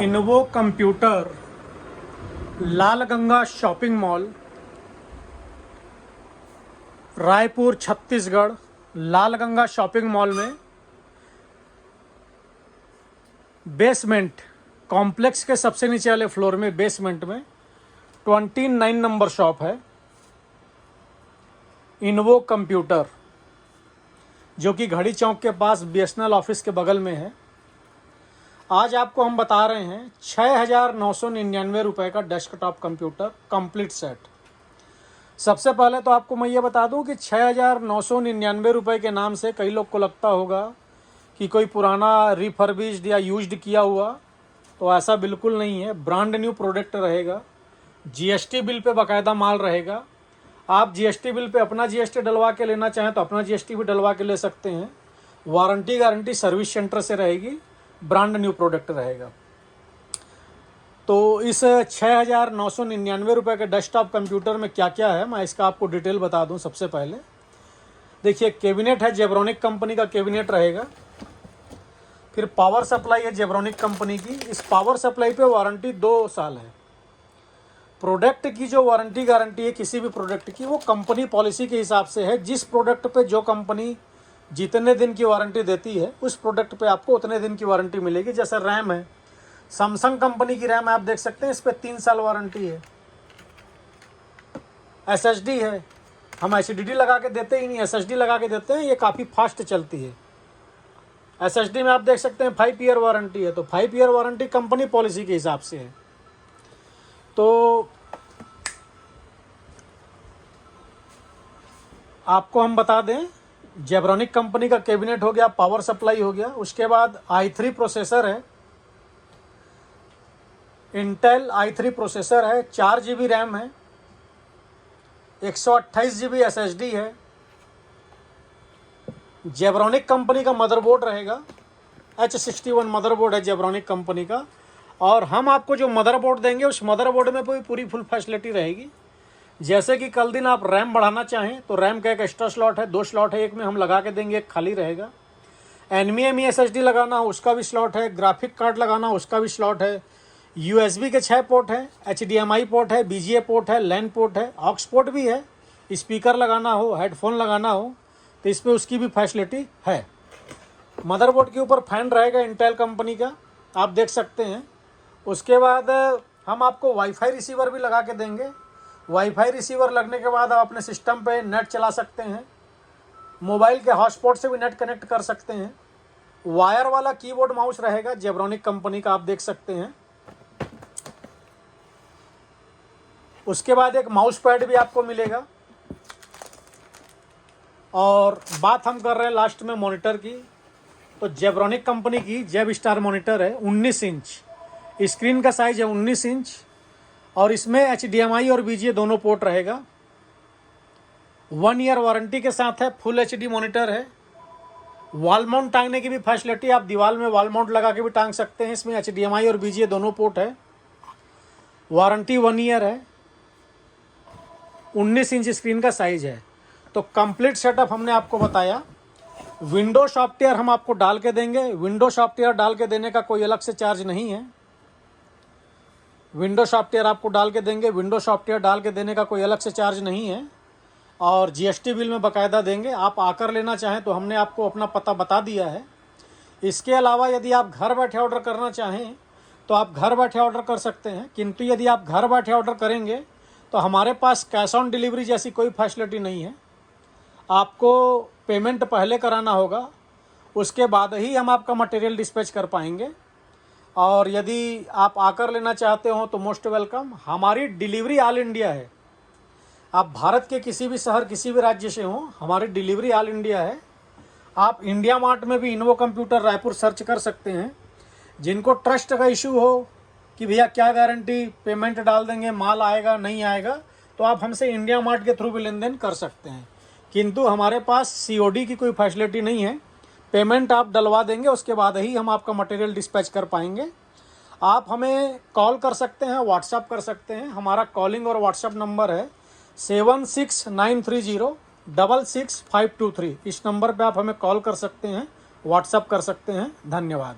इन्वो computer लाल Ganga shopping mall, Raipur Chhattisgarh. लाल Ganga shopping mall में basement complex के सबसे नीचे वाले फ्लोर में बेसमेंट में 29 नंबर शॉप है इन्वो कंप्यूटर, जो कि घड़ी चौक के पास बीएसएनएल ऑफिस के बगल में है। आज आपको हम बता रहे हैं 6,999 रुपये का डेस्कटॉप कंप्यूटर कंप्लीट सेट। सबसे पहले तो आपको मैं ये बता दूं कि 6,999 रुपये के नाम से कई लोग को लगता होगा कि कोई पुराना रिफर्बिश्ड या यूज्ड किया हुआ, तो ऐसा बिल्कुल नहीं है। ब्रांड न्यू प्रोडक्ट रहेगा, जीएसटी बिल पे बाकायदा माल रहेगा। आप जीएसटी बिल पे अपना जीएसटी डलवा के लेना चाहें तो अपना जीएसटी भी डलवा के ले सकते हैं। वारंटी गारंटी सर्विस सेंटर से रहेगी, ब्रांड न्यू प्रोडक्ट रहेगा। तो इस 6,999 रुपये के डेस्कटॉप कंप्यूटर में क्या क्या है, मैं इसका आपको डिटेल बता दूं। सबसे पहले देखिए, कैबिनेट है, जेब्रोनिक कंपनी का कैबिनेट रहेगा। फिर पावर सप्लाई है जेब्रोनिक कंपनी की। इस पावर सप्लाई पे वारंटी 2 साल है। प्रोडक्ट की जो वारंटी गारंटी है किसी भी प्रोडक्ट की, वो कंपनी पॉलिसी के हिसाब से है। जिस प्रोडक्ट पे जो कंपनी जितने दिन की वारंटी देती है, उस प्रोडक्ट पे आपको उतने दिन की वारंटी मिलेगी। जैसे रैम है, सैमसंग कंपनी की रैम आप देख सकते हैं, इस पे 3 साल वारंटी है। एसएसडी है, हम एचडीडी लगा के देते ही नहीं, एसएसडी लगा के देते हैं, ये काफ़ी फास्ट चलती है। एसएसडी में आप देख सकते हैं 5 ईयर वारंटी है। तो 5 ईयर वारंटी कंपनी पॉलिसी के हिसाब से है। तो आपको हम बता दें, जेब्रोनिक कंपनी का कैबिनेट हो गया, पावर सप्लाई हो गया। उसके बाद i3 प्रोसेसर है, इंटेल i3 प्रोसेसर है, 4 GB रैम है, 128 GB SSD है। जेब्रोनिक कंपनी का मदरबोर्ड रहेगा, H61 मदरबोर्ड है जेब्रोनिक कंपनी का। और हम आपको जो मदरबोर्ड देंगे, उस मदरबोर्ड में पूरी फुल फैसिलिटी रहेगी। जैसे कि कल दिन आप रैम बढ़ाना चाहें तो रैम का एक एक्स्ट्रा स्लॉट है, 2 स्लॉट है, एक में हम लगा के देंगे, एक खाली रहेगा। NVMe SSD लगाना हो उसका भी स्लॉट है, ग्राफिक कार्ड लगाना हो उसका भी स्लॉट है। USB के 6 पोर्ट हैं, HDMI पोर्ट है, BGA पोर्ट है, LAN पोर्ट है, ऑक्स पोर्ट भी है। स्पीकर लगाना हो, हेडफोन लगाना हो तो इस पर उसकी भी फैसिलिटी है। मदरबोर्ड के ऊपर फैन रहेगा इंटेल कंपनी का, आप देख सकते हैं। उसके बाद हम आपको वाईफाई रिसीवर भी लगा के देंगे। वाईफाई रिसीवर लगने के बाद आप अपने सिस्टम पे नेट चला सकते हैं, मोबाइल के हॉटस्पॉट से भी नेट कनेक्ट कर सकते हैं। वायर वाला कीबोर्ड माउस रहेगा जेब्रोनिक कंपनी का, आप देख सकते हैं। उसके बाद एक माउस पैड भी आपको मिलेगा। और बात हम कर रहे हैं लास्ट में मॉनिटर की, तो जेब्रोनिक कंपनी की जेब स्टार मॉनिटर है, 19 इंच स्क्रीन का साइज है, 19 इंच। और इसमें HDMI और BGA दोनों पोर्ट रहेगा। 1 ईयर वारंटी के साथ है, फुल HD मॉनिटर है। वॉल माउंट टांगने की भी फैसिलिटी, आप दीवार में वॉल माउंट लगा के भी टांग सकते हैं। इसमें HDMI और BGA दोनों पोर्ट है। वारंटी 1 ईयर है, 19 इंच स्क्रीन का साइज है। तो कंप्लीट सेटअप हमने आपको बताया। विंडो सॉफ्टवेयर हम आपको डाल के देंगे। विंडो सॉफ्टवेयर डाल के देने का कोई अलग से चार्ज नहीं है। विंडो सॉफ्टवेयर आपको डाल के देंगे, विंडो सॉफ्टवेयर डाल के देने का कोई अलग से चार्ज नहीं है। और जीएसटी बिल में बाकायदा देंगे। आप आकर लेना चाहें तो हमने आपको अपना पता बता दिया है। इसके अलावा यदि आप घर बैठे ऑर्डर करना चाहें तो आप घर बैठे ऑर्डर कर सकते हैं, किंतु यदि आप घर बैठे ऑर्डर करेंगे तो हमारे पास कैश ऑन डिलीवरी जैसी कोई फैसिलिटी नहीं है। आपको पेमेंट पहले कराना होगा, उसके बाद ही हम आपका मटेरियल डिस्पैच कर पाएंगे। और यदि आप आकर लेना चाहते हो तो मोस्ट वेलकम। हमारी डिलीवरी ऑल इंडिया है। आप भारत के किसी भी शहर, किसी भी राज्य से हो, हमारी डिलीवरी ऑल इंडिया है। आप इंडिया मार्ट में भी इन्वो कंप्यूटर रायपुर सर्च कर सकते हैं। जिनको ट्रस्ट का इशू हो कि भैया क्या गारंटी, पेमेंट डाल देंगे माल आएगा नहीं आएगा, तो आप हमसे इंडिया मार्ट के थ्रू भी लेन देन कर सकते हैं। किंतु हमारे पास COD की कोई फैसिलिटी नहीं है। पेमेंट आप डलवा देंगे, उसके बाद ही हम आपका मटेरियल डिस्पैच कर पाएंगे। आप हमें कॉल कर सकते हैं, व्हाट्सअप कर सकते हैं। हमारा कॉलिंग और व्हाट्सअप नंबर है 7693066523। इस नंबर पे आप हमें कॉल कर सकते हैं, व्हाट्सअप कर सकते हैं। धन्यवाद।